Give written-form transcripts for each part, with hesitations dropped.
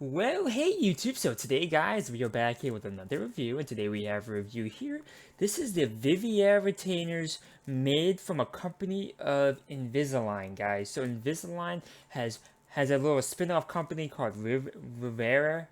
Well, hey YouTube, so today guys, we are back here with another review, and today we have a review here. This is the Vivera retainers made from a company of Invisalign, guys. So Invisalign has a little spin-off company called Vivera,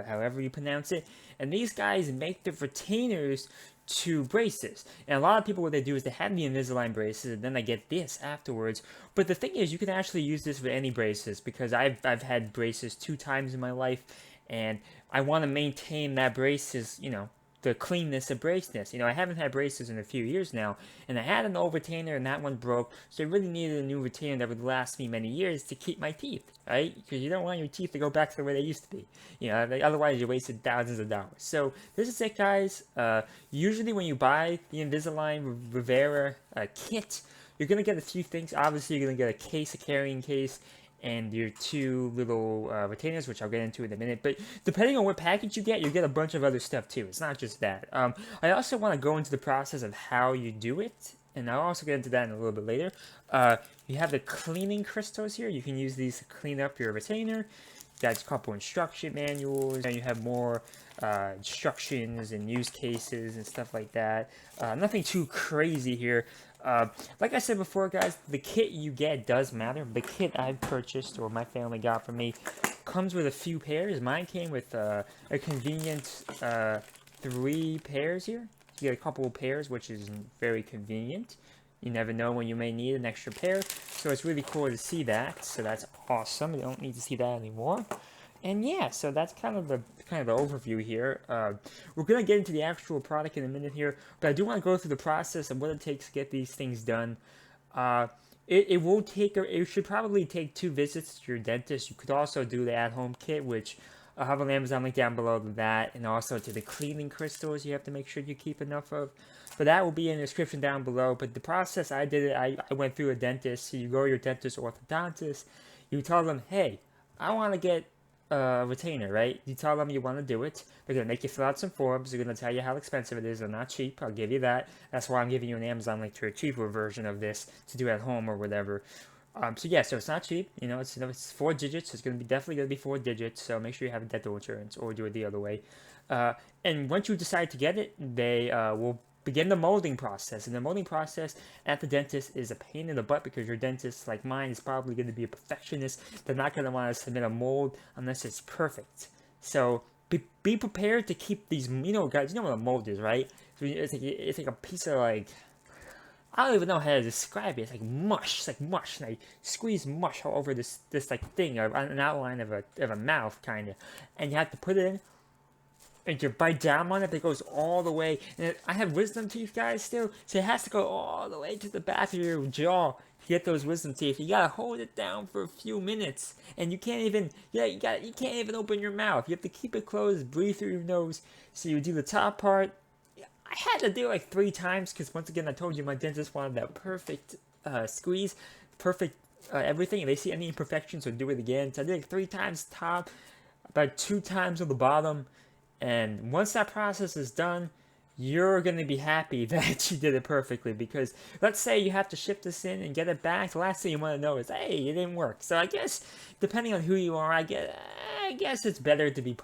however you pronounce it, and these guys make the retainers to braces. And a lot of people, what they do is they have the Invisalign braces and then they get this afterwards. But the thing is, you can actually use this with any braces because I've had braces 2 times in my life, and I want to maintain that braces, the cleanness of braces. I haven't had braces in a few years now, and I had an old retainer and that one broke, so I really needed a new retainer that would last me many years to keep my teeth, right? Because you don't want your teeth to go back to the way they used to be. Otherwise you wasted thousands of dollars. So this is it, guys. Usually when you buy the Invisalign Vivera kit, you're gonna get a few things. Obviously, you're gonna get a case, a carrying case, and your two little retainers, which I'll get into in a minute. But depending on what package you get a bunch of other stuff too. It's not just that. I also want to go into the process of how you do it, and I'll also get into that in a little bit later. You have the cleaning crystals here. You can use these to clean up your retainer. That's a couple instruction manuals, and you have more instructions and use cases and stuff like that. Nothing too crazy here. Like I said before, guys, the kit you get does matter. The kit I purchased, or my family got for me, comes with a few pairs. Mine came with a convenient 3 pairs here. You get a couple of pairs, which is very convenient. You never know when you may need an extra pair, so it's really cool to see that. So that's awesome. You don't need to see that anymore. And yeah, so that's kind of the overview here. We're gonna get into the actual product in a minute here, but I do want to go through the process of what it takes to get these things done. It will take, it should probably take 2 visits to your dentist. You could also do the at-home kit, which I'll have an Amazon link down below to that, and also to the cleaning crystals you have to make sure you keep enough of. But that will be in the description down below. But the process I did it, I went through a dentist. So you go to your dentist or orthodontist, you tell them, hey, I want to get retainer, right? You tell them you want to do it. They're going to make you fill out some forms. They're going to tell you how expensive it is. They're not cheap. I'll give you that. That's why I'm giving you an Amazon link to a cheaper version of this to do at home or whatever. So yeah, so it's not cheap. It's 4 digits. It's going to be definitely going to be 4 digits. So make sure you have dental insurance or do it the other way. And once you decide to get it, they will begin the molding process. And the molding process at the dentist is a pain in the butt because your dentist, like mine, is probably going to be a perfectionist. They're not going to want to submit a mold unless it's perfect. So be prepared to keep these, guys, you know what a mold is, right? So it's like a piece of, like, I don't even know how to describe it. It's like mush. It's like mush. And I squeeze mush all over this like thing, an outline of a mouth, kind of. And you have to put it in, and you bite down on it, it goes all the way. And I have wisdom teeth, guys, still, so it has to go all the way to the back of your jaw to get those wisdom teeth. You gotta hold it down for a few minutes, and you can't even, you can't even open your mouth. You have to keep it closed, breathe through your nose. So you do the top part. I had to do it like 3 times because, once again, I told you my dentist wanted that perfect squeeze, perfect everything. If they see any imperfections, or do it again. So I did it 3 times top, about 2 times on the bottom. And once that process is done, you're going to be happy that you did it perfectly, because let's say you have to ship this in and get it back. The last thing you want to know is, hey, it didn't work. So I guess, depending on who you are, I guess it's better to be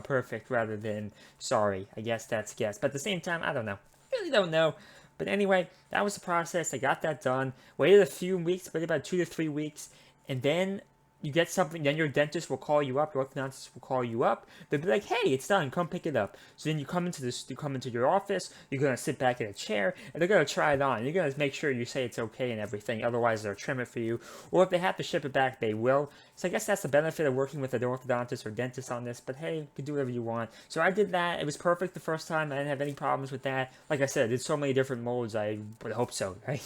perfect rather than sorry. I guess that's guess. But at the same time, I don't know. I really don't know. But anyway, that was the process. I got that done. Waited a few weeks, waited about 2 to 3 weeks, and then you get something, then your dentist will call you up, your orthodontist will call you up. They'll be like, hey, it's done, come pick it up. So then you come into your office, you're gonna sit back in a chair, and they're gonna try it on. You're gonna make sure you say it's okay and everything, otherwise they'll trim it for you. Or if they have to ship it back, they will. So I guess that's the benefit of working with an orthodontist or dentist on this, but hey, you can do whatever you want. So I did that, it was perfect the first time, I didn't have any problems with that. Like I said, I did so many different molds, I would hope so, right?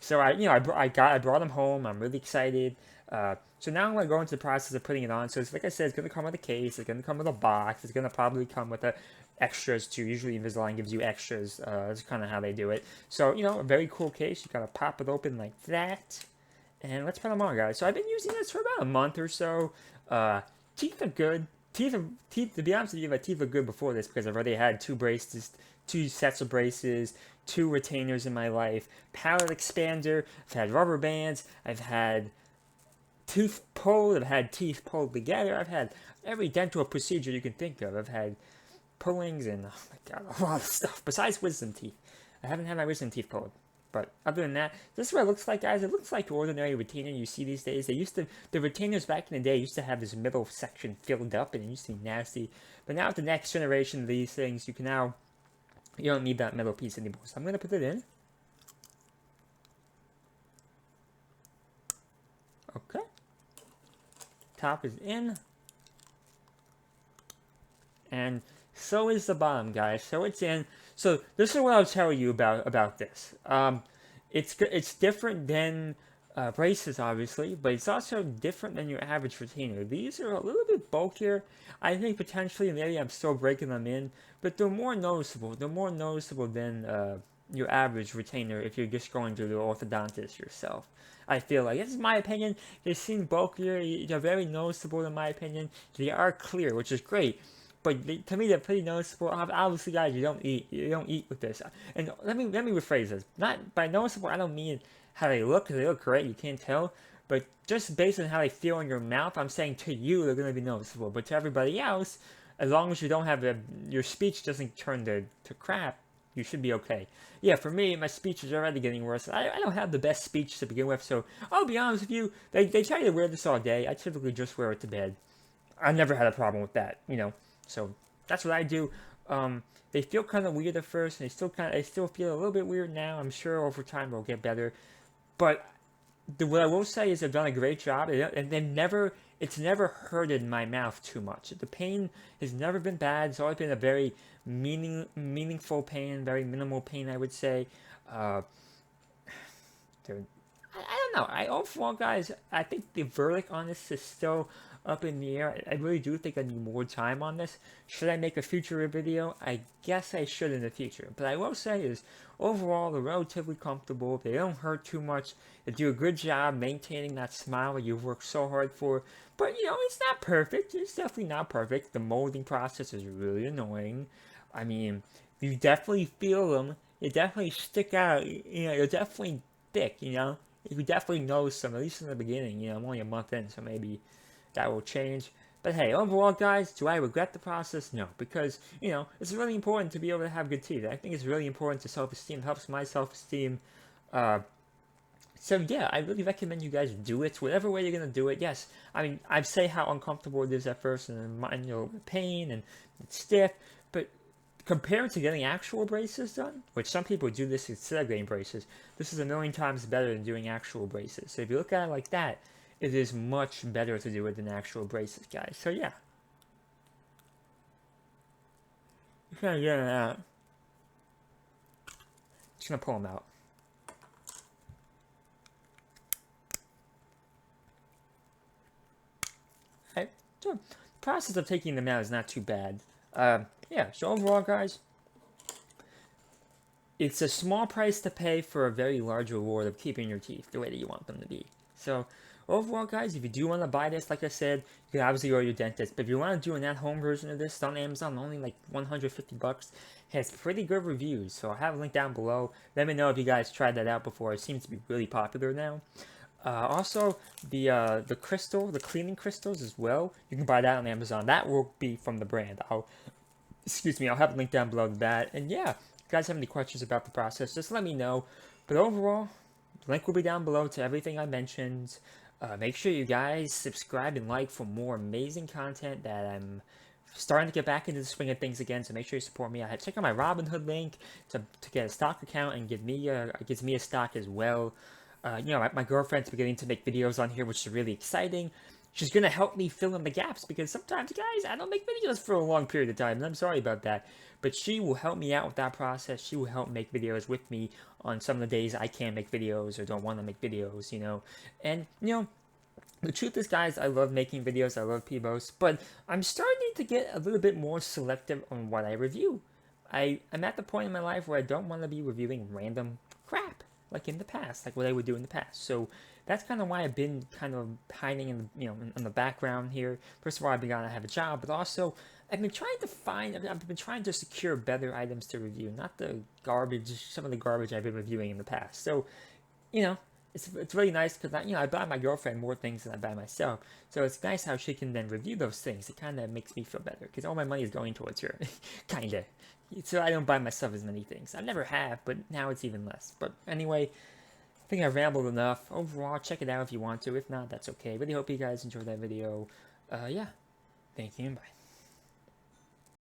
So I brought them home, I'm really excited. So now I'm going to go into the process of putting it on. So it's, like I said, it's going to come with a case, it's going to come with a box, it's going to probably come with extras too. Usually Invisalign gives you extras. That's kind of how they do it. So, a very cool case. You got to pop it open like that. And let's put them on, guys. So I've been using this for about a month or so. Teeth are good. Teeth, to be honest with you, my teeth are good before this because I've already had 2 braces, 2 sets of braces, 2 retainers in my life, palate expander, I've had rubber bands, I've had tooth pulled, I've had teeth pulled together, I've had every dental procedure you can think of. I've had pullings and, oh my god, a lot of stuff. Besides wisdom teeth. I haven't had my wisdom teeth pulled. But other than that, this is what it looks like, guys. It looks like the ordinary retainer you see these days. The retainers back in the day used to have this middle section filled up and it used to be nasty. But now with the next generation of these things, you don't need that middle piece anymore. So I'm going to put it in. Okay. Top is in. And so is the bottom, guys. So it's in. So this is what I'll tell you about this. It's different than braces, obviously, but it's also different than your average retainer. These are a little bit bulkier. I think potentially maybe I'm still breaking them in, but they're more noticeable. They're more noticeable than your average retainer if you're just going to the orthodontist yourself. I feel like, this is my opinion, they seem bulkier, they're very noticeable in my opinion. They are clear, which is great. But to me, they're pretty noticeable. Obviously, guys, you don't eat with this. And let me rephrase this. Not by noticeable, I don't mean how they look, because they look great. You can't tell. But just based on how they feel in your mouth, I'm saying to you, they're going to be noticeable. But to everybody else, as long as you don't have your speech doesn't turn to crap, you should be okay. Yeah, for me, my speech is already getting worse. I don't have the best speech to begin with, so I'll be honest with you. They tell you to wear this all day. I typically just wear it to bed. I never had a problem with that, So that's what I do. They feel kind of weird at first, and they still feel a little bit weird now. I'm sure over time they'll get better. But what I will say is they've done a great job, and it's never hurted my mouth too much. The pain has never been bad. It's always been a very meaningful pain, very minimal pain, I would say. I don't know. Overall, guys, I think the verdict on this is still up in the air. I really do think I need more time on this. Should I make a future video? I guess I should in the future. But I will say is, overall, they're relatively comfortable. They don't hurt too much. They do a good job maintaining that smile that you've worked so hard for. But, it's not perfect. It's definitely not perfect. The molding process is really annoying. I mean, you definitely feel them. They definitely stick out. They're definitely thick, You definitely notice them, at least in the beginning. I'm only a month in, so maybe that will change. But hey, overall, guys, do I regret the process? No, because, it's really important to be able to have good teeth. I think it's really important to self-esteem. It helps my self-esteem. So yeah, I really recommend you guys do it. Whatever way you're going to do it, yes. I mean, I'd say how uncomfortable it is at first, and pain, and it's stiff. But compared to getting actual braces done, which some people do this instead of getting braces, this is a million times better than doing actual braces. So if you look at it like that, it is much better to do it than actual braces, guys. So yeah. Just gonna get it out. Just gonna pull them out. Alright, so the process of taking them out is not too bad. Yeah, so overall, guys, it's a small price to pay for a very large reward of keeping your teeth the way that you want them to be. So overall, guys, if you do want to buy this, like I said, you can obviously go to your dentist. But if you want to do an at-home version of this, it's on Amazon, only like $150. It has pretty good reviews, so I'll have a link down below. Let me know if you guys tried that out before. It seems to be really popular now. Also, the crystal, the cleaning crystals as well, you can buy that on Amazon. That will be from the brand. I'll have a link down below to that. And yeah, if you guys have any questions about the process, just let me know. But overall, the link will be down below to everything I mentioned. Make sure you guys subscribe and like for more amazing content that I'm starting to get back into the swing of things again. So make sure you support me. Check out my Robinhood link to get a stock account and gives me a stock as well. My girlfriend's beginning to make videos on here, which is really exciting. She's going to help me fill in the gaps because sometimes, guys, I don't make videos for a long period of time, and I'm sorry about that. But she will help me out with that process. She will help make videos with me on some of the days I can't make videos or don't want to make videos, And, the truth is, guys, I love making videos. I love Pebos, but I'm starting to get a little bit more selective on what I review. I'm at the point in my life where I don't want to be reviewing random crap like in the past, like what I would do in the past. So that's kind of why I've been kind of hiding in the background here. First of all, I've been to have a job, but also I've been trying to secure better items to review, not the garbage, some of the garbage I've been reviewing in the past. So, it's really nice because I buy my girlfriend more things than I buy myself. So it's nice how she can then review those things. It kind of makes me feel better because all my money is going towards her, kind of. So I don't buy myself as many things. I never have, but now it's even less. But anyway, I think I've rambled enough. Overall, check it out if you want to. If not, that's okay. Really hope you guys enjoyed that video. Yeah. Thank you and bye.